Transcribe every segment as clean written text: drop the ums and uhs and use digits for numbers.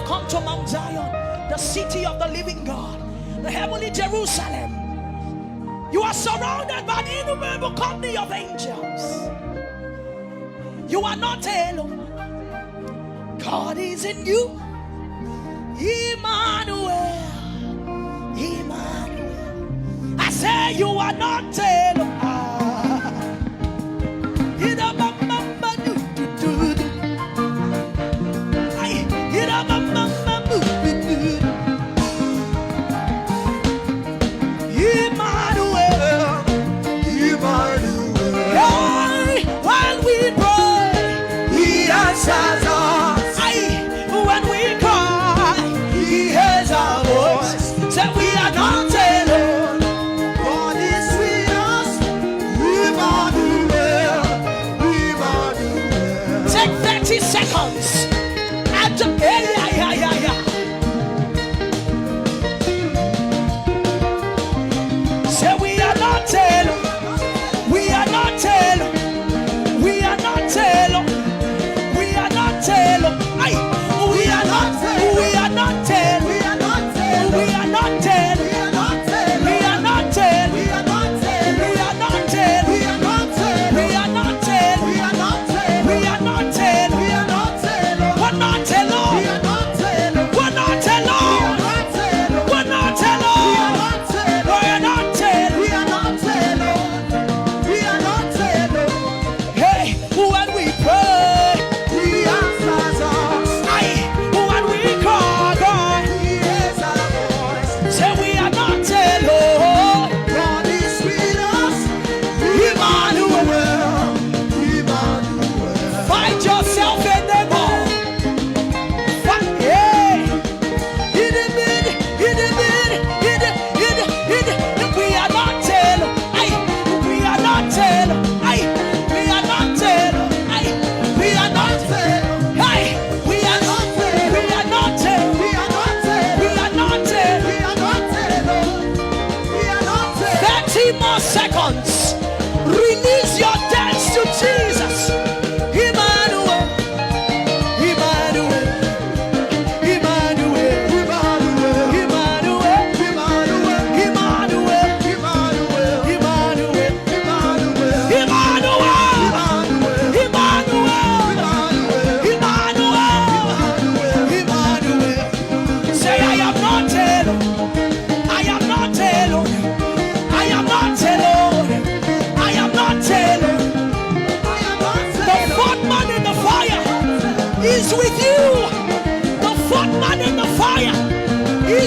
come to Mount Zion, the city of the living God, the heavenly Jerusalem. You are surrounded by the innumerable company of angels. You are not alone. God is in you. Emmanuel. Emmanuel. I say you are not alone.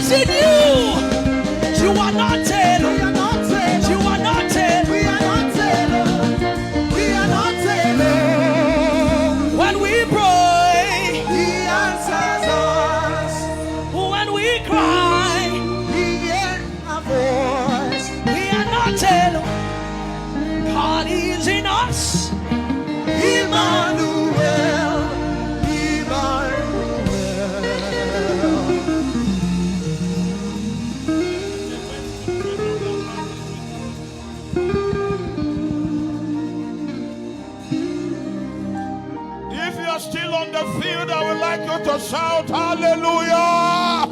In you, you are not alone. You are not alone. We are not alone. We are not alone. When we pray, He answers us. When we cry, He hears our voice. We are not alone. God is in us. Emmanuel. Still on the field, I would like you to shout hallelujah.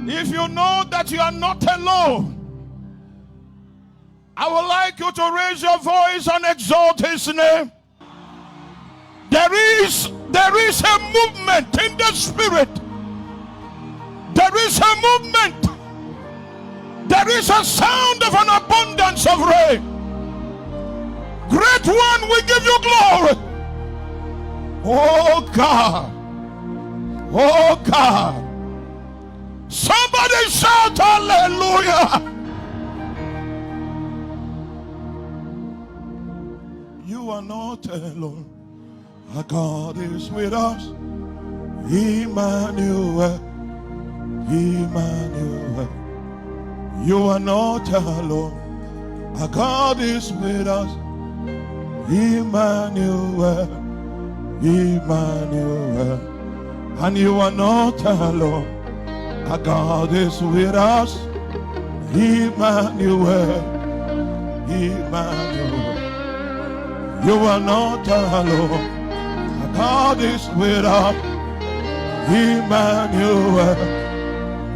If you know that you are not alone, I would like you to raise your voice and exalt His name. There is a movement in the spirit. There is a movement. There is a sound of an abundance of rain. Great One, we give you glory. Oh God. Oh God. Somebody shout hallelujah. You are not alone. Our God is with us. Emmanuel. Emmanuel. You are not alone. Our God is with us. Emmanuel, Emmanuel, and you are not alone. Our God is with us. Emmanuel, Emmanuel, You are not alone. God is with us. Emmanuel.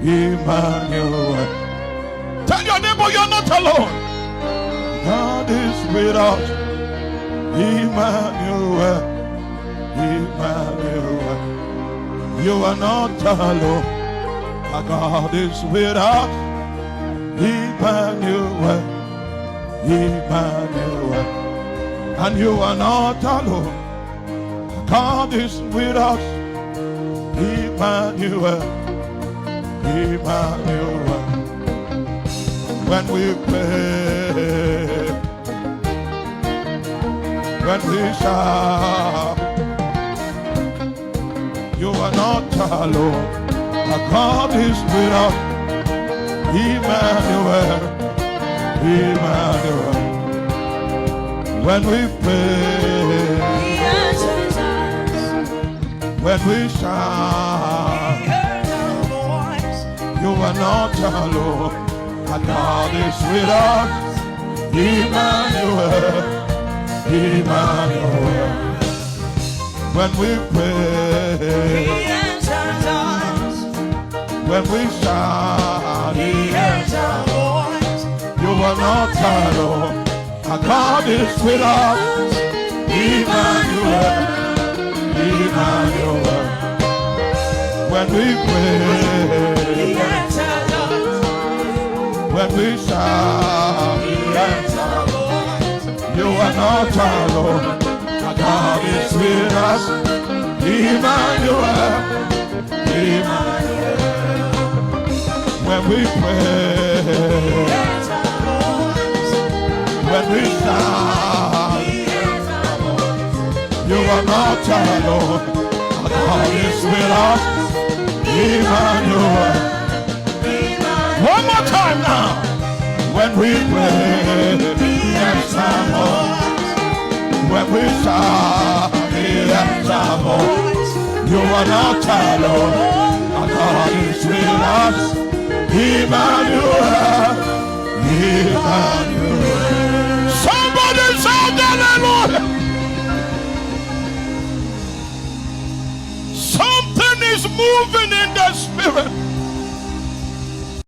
Emmanuel. Tell your neighbor you're not alone. God is with us. Emmanuel. Emmanuel. You are not alone. God is with us. Emmanuel. Emmanuel. And you are not alone. God is with us. Emmanuel. Emmanuel. When we pray, when we shout, you are not alone. God is with us. Emmanuel. Emmanuel. When we pray, He answers us. when we shout, He hears our voice. you are not alone. God is with us. Emmanuel. Emmanuel. When we pray, He answers us. when we shout, He hears our voice. you are not alone. God is with us. Emmanuel. Emmanuel. When we pray, He answers us. when we shout, He hears our voice. you are not alone. God is with us. Emmanuel. Emmanuel. When we pray, Hears our voice. when we shout, He hears our voice. you are not alone. God is with us. Emmanuel. One more time now. When we pray, He hears our voice. When we shout, He hears our voice. You are not alone. God is with us. Emmanuel. Emmanuel. Somebody shout hallelujah. Something is moving in the spirit.